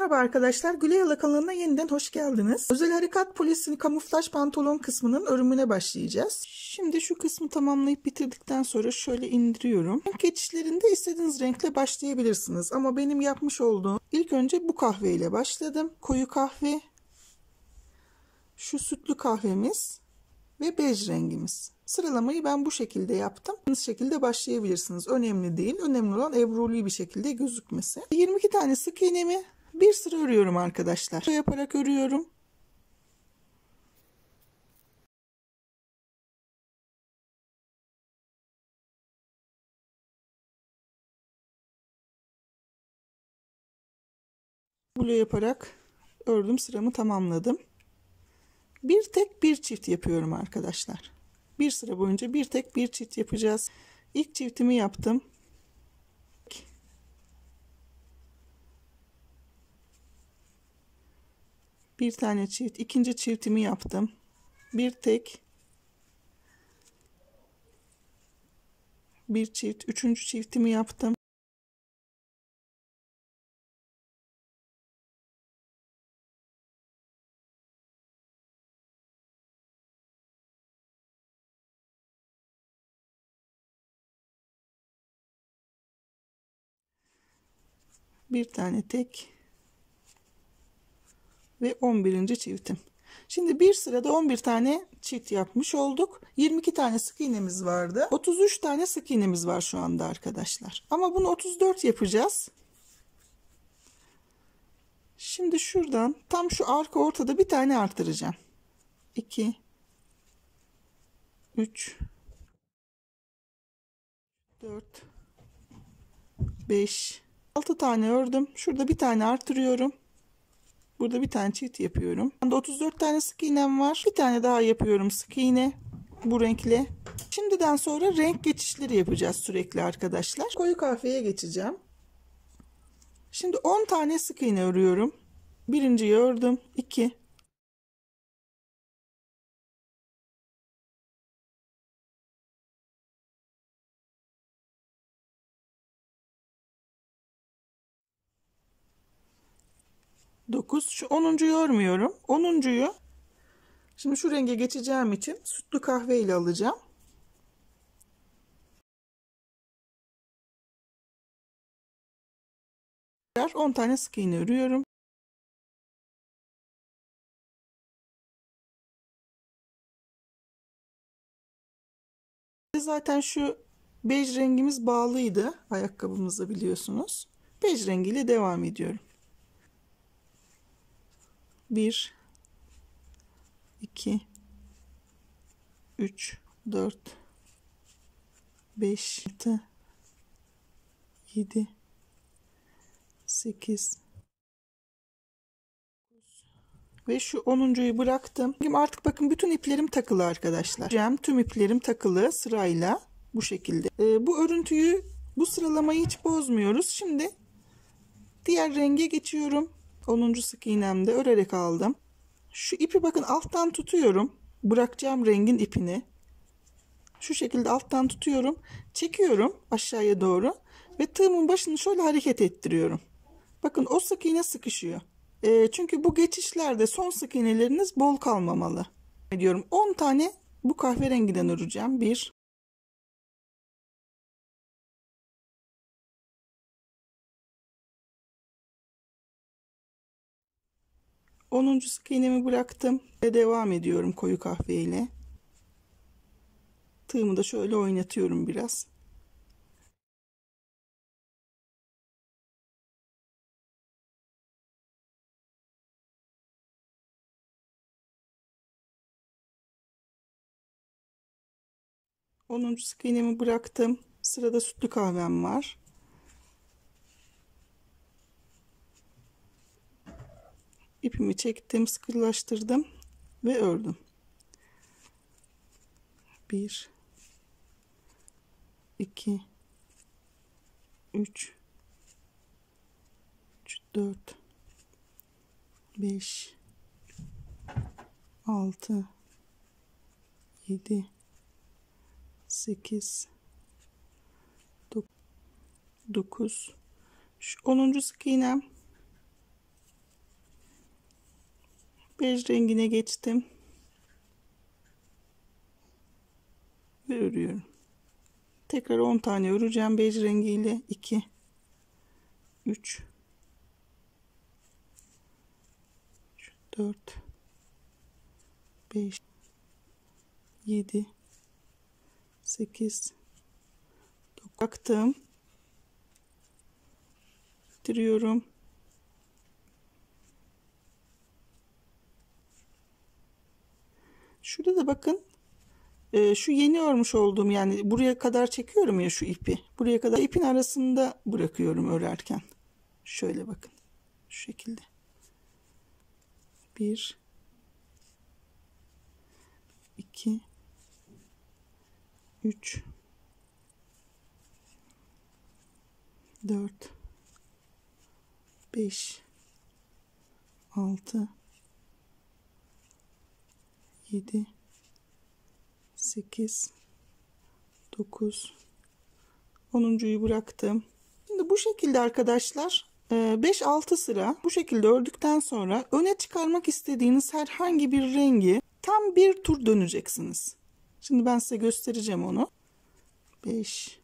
Merhaba arkadaşlar, Gülay Yala kanalına yeniden hoş geldiniz. Özel Harekat Polisi kamuflaj pantolon kısmının örümüne başlayacağız. Şimdi şu kısmı tamamlayıp bitirdikten sonra şöyle indiriyorum. Renk geçişlerinde istediğiniz renkle başlayabilirsiniz. Ama benim yapmış olduğum ilk önce bu kahveyle başladım. Koyu kahve, şu sütlü kahvemiz ve bej rengimiz. Sıralamayı ben bu şekilde yaptım. Bu şekilde başlayabilirsiniz. Önemli değil. Önemli olan ebruli bir şekilde gözükmesi. 22 tane sık iğnemi bir sıra örüyorum arkadaşlar. Böyle yaparak örüyorum. Böyle yaparak ördüm, sıramı tamamladım. Bir tek bir çift yapıyorum arkadaşlar. Bir sıra boyunca bir tek bir çift yapacağız. İlk çiftimi yaptım. Bir tane çift, ikinci çiftimi yaptım. Bir tek, bir çift, üçüncü çiftimi yaptım. Bir tane tek ve 11. çiftim. Şimdi bir sırada 11 tane çift yapmış olduk. 22 tane sık iğnemiz vardı. 33 tane sık iğnemiz var şu anda arkadaşlar. Ama bunu 34 yapacağız. Şimdi şuradan tam şu arka ortada bir tane artıracağım. 2 3 4 5 6 tane ördüm. Şurada bir tane artırıyorum. Burada bir tane çift yapıyorum. Burada 34 tane sık iğnem var. Bir tane daha yapıyorum sık iğne bu renkle. Şimdiden sonra renk geçişleri yapacağız sürekli arkadaşlar. Koyu kahveye geçeceğim. Şimdi 10 tane sık iğne örüyorum. Birinciyi ördüm. 2 9. Şu 10'uncuyu örmüyorum. 10'uncuyu şimdi şu renge geçeceğim için sütlü kahve ile alacağım. 10 tane sık iğne örüyorum. Zaten şu bej rengimiz bağlıydı ayakkabımızda, biliyorsunuz. Bej rengiyle devam ediyorum. 1 2 3 4 5 6 7 8 ve şu 10'uncuyu bıraktım. Artık bakın bütün iplerim takılı arkadaşlar. Tüm iplerim takılı sırayla bu şekilde. Bu örüntüyü, bu sıralamayı hiç bozmuyoruz. Şimdi diğer renge geçiyorum. 10. sık iğnemde örerek aldım. Şu ipi bakın alttan tutuyorum. Bırakacağım rengin ipini. Şu şekilde alttan tutuyorum. Çekiyorum aşağıya doğru. Ve tığımın başını şöyle hareket ettiriyorum. Bakın o sık iğne sıkışıyor. Çünkü bu geçişlerde son sık iğneleriniz bol kalmamalı. Diyorum 10 tane bu kahverengiden öreceğim. 1 10. sık iğnemi bıraktım ve devam ediyorum koyu kahve ile. Tığımı da şöyle oynatıyorum biraz. Onuncu sık iğnemi bıraktım. Sırada sütlü kahvem var. İpimi çektim, sıkılaştırdım ve ördüm. 1 2 3 4 5 6 7 8 9. Şu 10. sık iğnem. Bej rengine geçtim. Ve örüyorum. Tekrar 10 tane öreceğim bej rengiyle. 2 3 4 5 7 8 9 baktım. Bitiriyorum. Şurada da bakın. Şu yeni örmüş olduğum, yani buraya kadar çekiyorum ya şu ipi. Buraya kadar ipin arasında bırakıyorum örerken. Şöyle bakın. Şu şekilde. 1 2 3 4 5 6 7 8 9 10'uncuyu bıraktım. Şimdi bu şekilde arkadaşlar 5-6 sıra bu şekilde ördükten sonra öne çıkarmak istediğiniz herhangi bir rengi tam bir tur döneceksiniz. Şimdi ben size göstereceğim onu. 5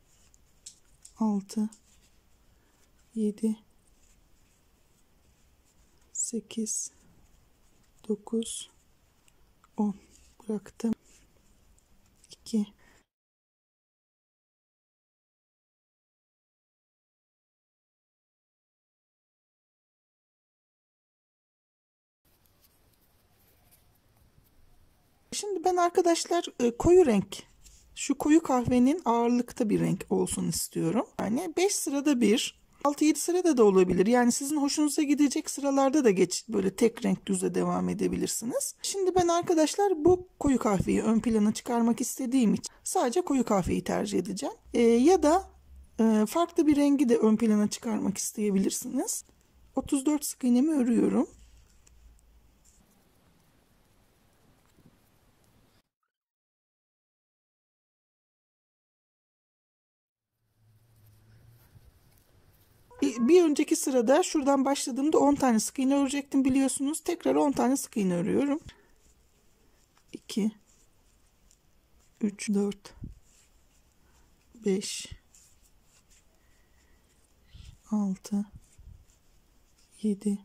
6 7 8 9 10 bıraktım. 2 Şimdi ben arkadaşlar koyu renk, şu koyu kahvenin ağırlıkta bir renk olsun istiyorum. Yani 5 sırada bir, 6-7 sırada da olabilir. Yani sizin hoşunuza gidecek sıralarda da böyle tek renk düze devam edebilirsiniz. Şimdi ben arkadaşlar bu koyu kahveyi ön plana çıkarmak istediğim için sadece koyu kahveyi tercih edeceğim. Ya da farklı bir rengi de ön plana çıkarmak isteyebilirsiniz. 34 sık iğnemi örüyorum. Bir önceki sırada şuradan başladığımda 10 tane sık iğne örecektim biliyorsunuz. Tekrar 10 tane sık iğne örüyorum. 2 3 4 5 6 7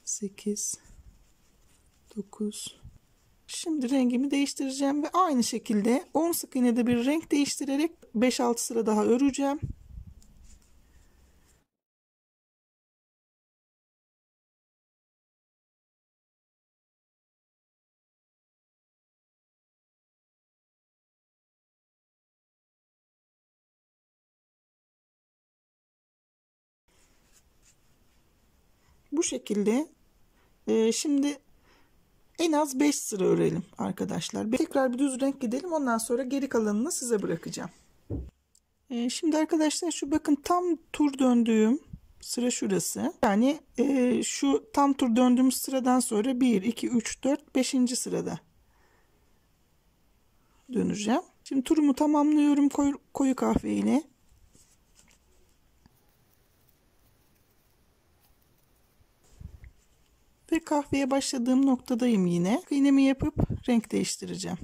8 9 Şimdi rengimi değiştireceğim ve aynı şekilde 10 sık iğnede bir renk değiştirerek 5-6 sıra daha öreceğim. Bu şekilde şimdi en az 5 sıra örelim arkadaşlar. Tekrar bir düz renk gidelim. Ondan sonra geri kalanını size bırakacağım. Şimdi arkadaşlar şu bakın tam tur döndüğüm sıra şurası. Yani şu tam tur döndüğümüz sıradan sonra 1, 2, 3, 4, 5. sırada döneceğim. Şimdi turumu tamamlıyorum koyu kahve ile. Ve kahveye başladığım noktadayım yine. İğnemi yapıp renk değiştireceğim.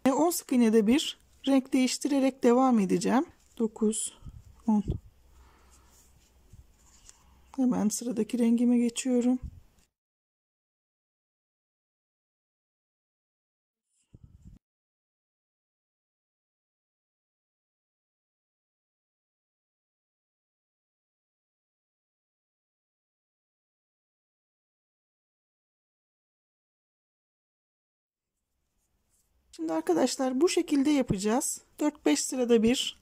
Ve 10 sık iğnede bir renk değiştirerek devam edeceğim. 9, 10. Hemen sıradaki rengime geçiyorum. Şimdi arkadaşlar bu şekilde yapacağız. 4-5 sırada bir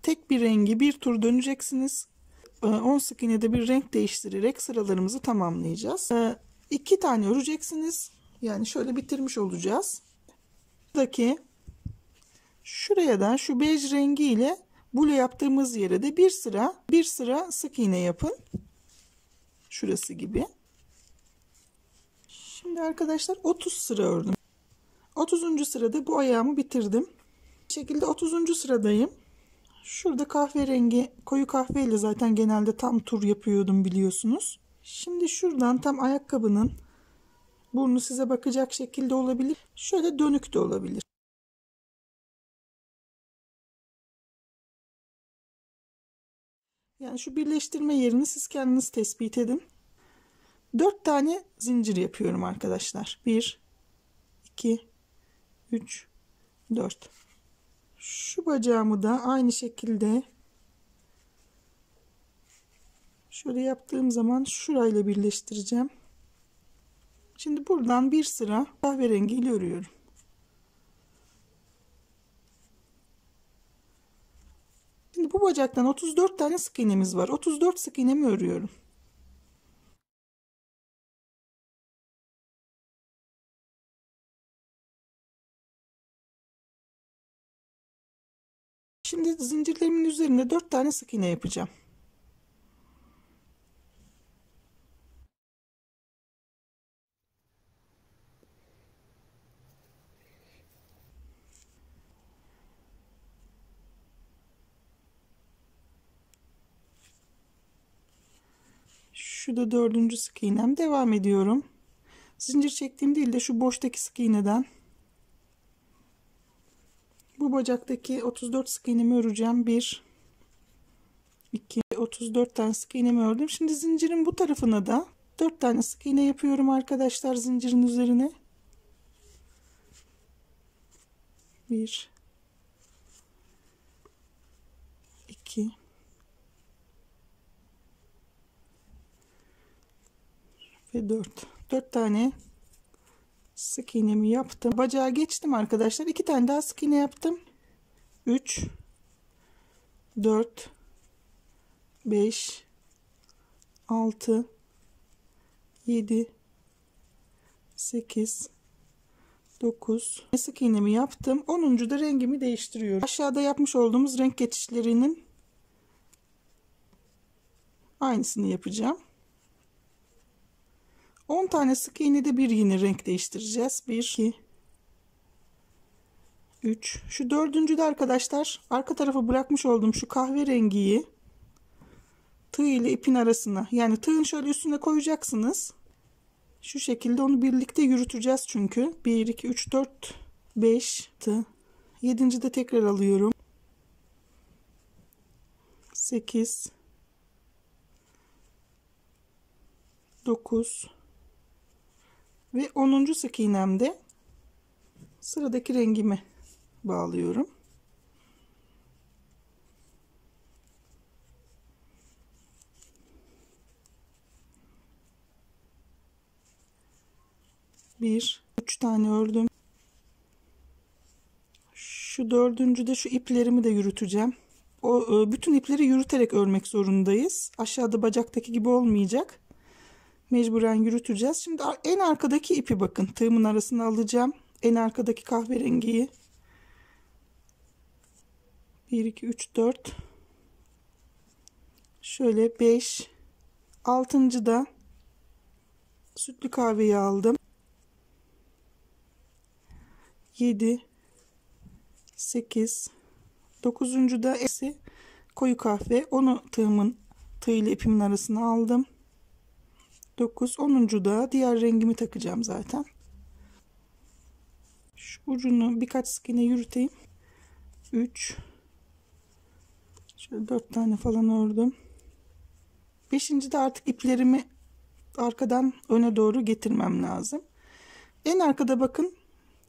tek bir rengi bir tur döneceksiniz. 10 sık iğnede bir renk değiştirerek sıralarımızı tamamlayacağız. 2 tane öreceksiniz. Yani şöyle bitirmiş olacağız. Buradaki şuraya da şu bej rengi ile blue yaptığımız yere de bir sıra sık iğne yapın. Şurası gibi. Şimdi arkadaşlar 30 sıra ördüm. 30. sırada bu ayağımı bitirdim. Bu şekilde 30. sıradayım. Şurada kahverengi, koyu kahveyle zaten genelde tam tur yapıyordum biliyorsunuz. Şimdi şuradan tam ayakkabının burnu size bakacak şekilde olabilir. Şöyle dönük de olabilir. Yani şu birleştirme yerini siz kendiniz tespit edin. 4 tane zincir yapıyorum arkadaşlar. 1, 2, 3, 4. Şu bacağımı da aynı şekilde şöyle yaptığım zaman şurayla birleştireceğim. Şimdi buradan bir sıra kahverengi ile örüyorum. Şimdi bu bacaktan 34 tane sık iğnemiz var. 34 sık iğnemi örüyorum. Şimdi zincirlerimin üzerinde 4 tane sık iğne yapacağım. Şu da 4. sık iğnem. Devam ediyorum. Zincir çektiğim değil de şu boştaki sık iğneden bu bacaktaki 34 sık iğnemi öreceğim. 1, 2, 34 tane sık iğnemi ördüm. Şimdi zincirin bu tarafına da 4 tane sık iğne yapıyorum arkadaşlar zincirin üzerine. 1, 2, ve 4. 4 tane sık iğnemi yaptım. Bacağı geçtim arkadaşlar. 2 tane daha sık iğne yaptım. 3, 4, 5, 6, 7, 8, 9 sık iğnemi yaptım. 10. da rengimi değiştiriyorum. Aşağıda yapmış olduğumuz renk geçişlerinin aynısını yapacağım. 10 tane sık iğnede bir yine renk değiştireceğiz. 1, 2, 3. Şu 4. de arkadaşlar arka tarafa bırakmış olduğum şu kahverengiyi tığ ile ipin arasına, yani tığın şöyle üstüne koyacaksınız. Şu şekilde onu birlikte yürüteceğiz çünkü. 1, 2, 3, 4, 5, 7. de tekrar alıyorum. 8, 9 ve 10. sık iğnemde sıradaki rengimi bağlıyorum. Bir, 3 tane ördüm. Şu 4. de şu iplerimi de yürüteceğim. O bütün ipleri yürüterek örmek zorundayız. Aşağıda bacaktaki gibi olmayacak. Mecburen yürüteceğiz. Şimdi en arkadaki ipi bakın. Tığımın arasına alacağım. En arkadaki kahverengiyi. 1, 2, 3, 4. Şöyle 5. 6. da sütlü kahveyi aldım. 7, 8, 9. da koyu kahve. Onu tığ ile ipimin arasına aldım. 9, 10. da diğer rengimi takacağım zaten. Şu ucunu birkaç sık iğne yürüteyim. 3, şöyle 4 tane falan ördüm. 5. de artık iplerimi arkadan öne doğru getirmem lazım. En arkada bakın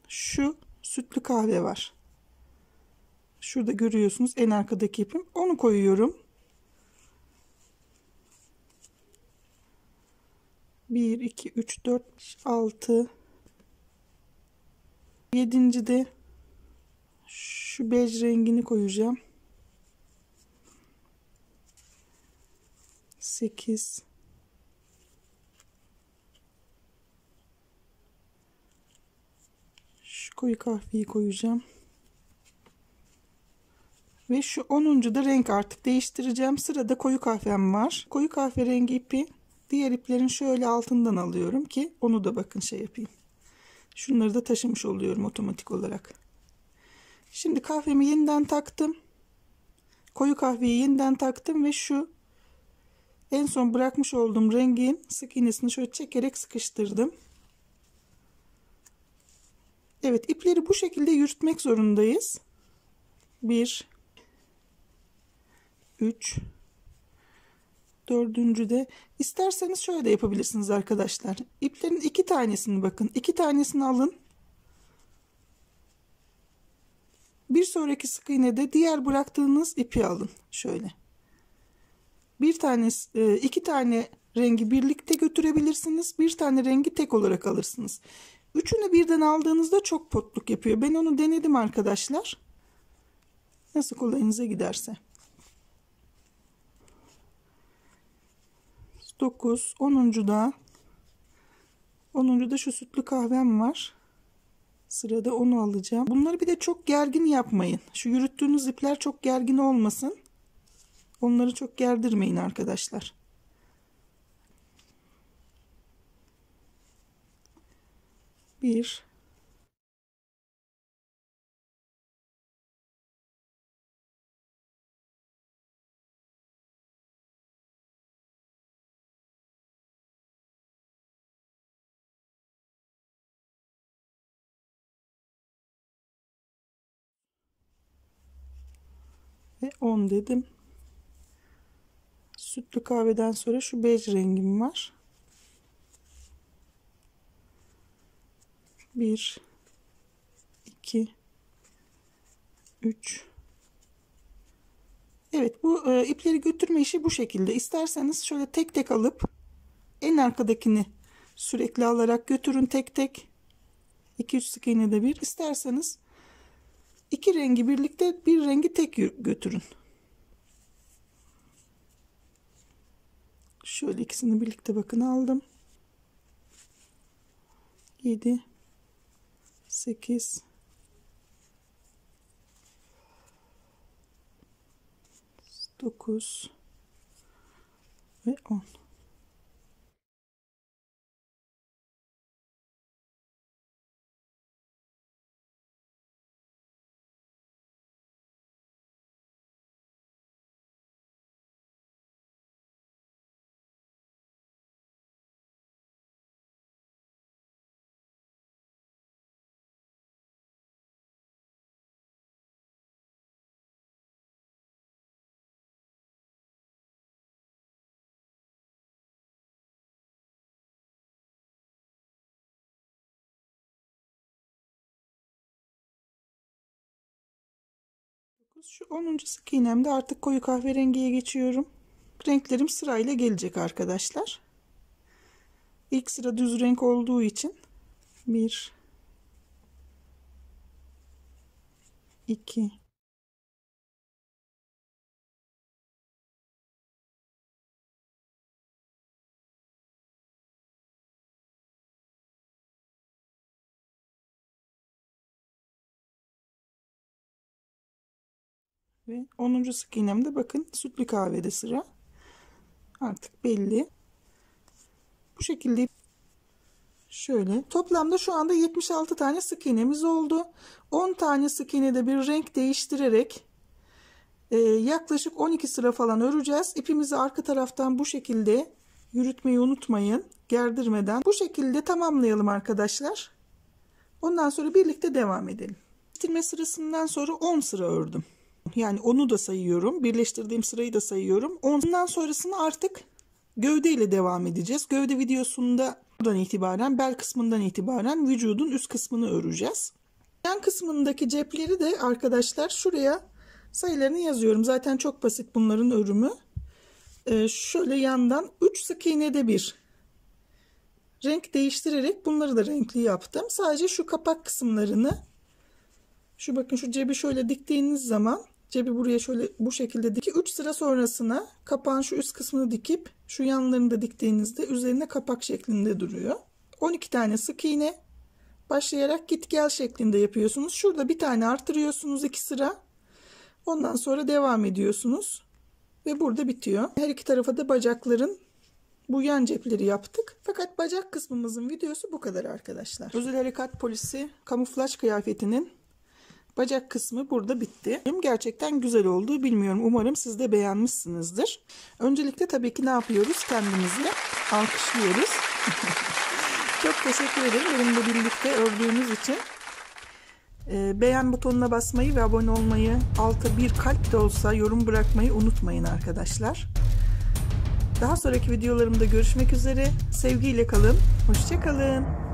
şu sütlü kahve var. Şurada görüyorsunuz en arkadaki ipim. Onu koyuyorum. 1, 2, 3, 4, 5, 6, 7. de şu bej rengini koyacağım. 8, şu koyu kahveyi koyacağım. Ve şu 10. da renk artık değiştireceğim. Sırada koyu kahvem var. Koyu kahverengi ipi Diğer iplerin şöyle altından alıyorum ki onu da bakın şey yapayım. Şunları da taşımış oluyorum otomatik olarak. Şimdi kahvemi yeniden taktım. Koyu kahveyi yeniden taktım ve şu en son bırakmış olduğum rengin sık iğnesini şöyle çekerek sıkıştırdım. Evet, ipleri bu şekilde yürütmek zorundayız. 1 3 dördüncü de isterseniz şöyle de yapabilirsiniz arkadaşlar. İplerin 2 tanesini bakın. 2 tanesini alın. Bir sonraki sık iğnede diğer bıraktığınız ipi alın. Şöyle. Bir tanesi, 2 tane rengi birlikte götürebilirsiniz. Bir tane rengi tek olarak alırsınız. Üçünü birden aldığınızda çok potluk yapıyor. Ben onu denedim arkadaşlar. Nasıl kolayınıza giderse. 9, 10'uncu da şu sütlü kahvem var. Sırada onu alacağım. Bunları bir de çok gergin yapmayın. Şu yürüttüğünüz ipler çok gergin olmasın. Onları çok gerdirmeyin arkadaşlar. Bir. Ve 10 dedim. Sütlü kahveden sonra şu bej rengim var. 1 2 3. Evet, bu ipleri götürme işi bu şekilde. İsterseniz şöyle tek tek alıp en arkadakini sürekli alarak götürün tek tek. 2-3 sık iğnede bir. İsterseniz iki rengi birlikte bir rengi tek götürün. Şöyle ikisini birlikte bakın aldım. 7 8 9 ve 10. Şu 10. sık iğnemde artık koyu kahverengiye geçiyorum. Renklerim sırayla gelecek arkadaşlar. İlk sıra düz renk olduğu için 1 2 ve 10. sık iğnemde bakın sütlü kahvede sıra. Artık belli. Bu şekilde şöyle toplamda şu anda 76 tane sık iğnemiz oldu. 10 tane sık iğnede bir renk değiştirerek yaklaşık 12 sıra falan öreceğiz. İpimizi arka taraftan bu şekilde yürütmeyi unutmayın. Gerdirmeden. Bu şekilde tamamlayalım arkadaşlar. Ondan sonra birlikte devam edelim. Bitirme sırasından sonra 10 sıra ördüm. Yani onu da sayıyorum. Birleştirdiğim sırayı da sayıyorum. Ondan sonrasını artık gövde ile devam edeceğiz. Gövde videosunda buradan itibaren, bel kısmından itibaren vücudun üst kısmını öreceğiz. Yan kısmındaki cepleri de arkadaşlar şuraya sayılarını yazıyorum. Zaten çok basit bunların örümü. Şöyle yandan 3 sık iğnede bir renk değiştirerek bunları da renkli yaptım. Sadece şu kapak kısımlarını, şu bakın şu cebi şöyle diktiğiniz zaman, cebi buraya şöyle bu şekilde dikip 3 sıra sonrasına kapağın şu üst kısmını dikip şu yanlarını da diktiğinizde üzerine kapak şeklinde duruyor. 12 tane sık iğne başlayarak git gel şeklinde yapıyorsunuz. Şurada bir tane artırıyorsunuz 2 sıra. Ondan sonra devam ediyorsunuz ve burada bitiyor. Her iki tarafa da bacakların bu yan cepleri yaptık. Fakat bacak kısmımızın videosu bu kadar arkadaşlar. Özel Harekat Polisi kamuflaj kıyafetinin bacak kısmı burada bitti. Gerçekten güzel oldu. Bilmiyorum. Umarım siz de beğenmişsinizdir. Öncelikle tabii ki ne yapıyoruz? Kendimizi alkışlıyoruz. Çok teşekkür ederim benimle birlikte ördüğünüz için. Beğen butonuna basmayı ve abone olmayı, alta bir kalp de olsa yorum bırakmayı unutmayın arkadaşlar. Daha sonraki videolarımda görüşmek üzere. Sevgiyle kalın. Hoşça kalın.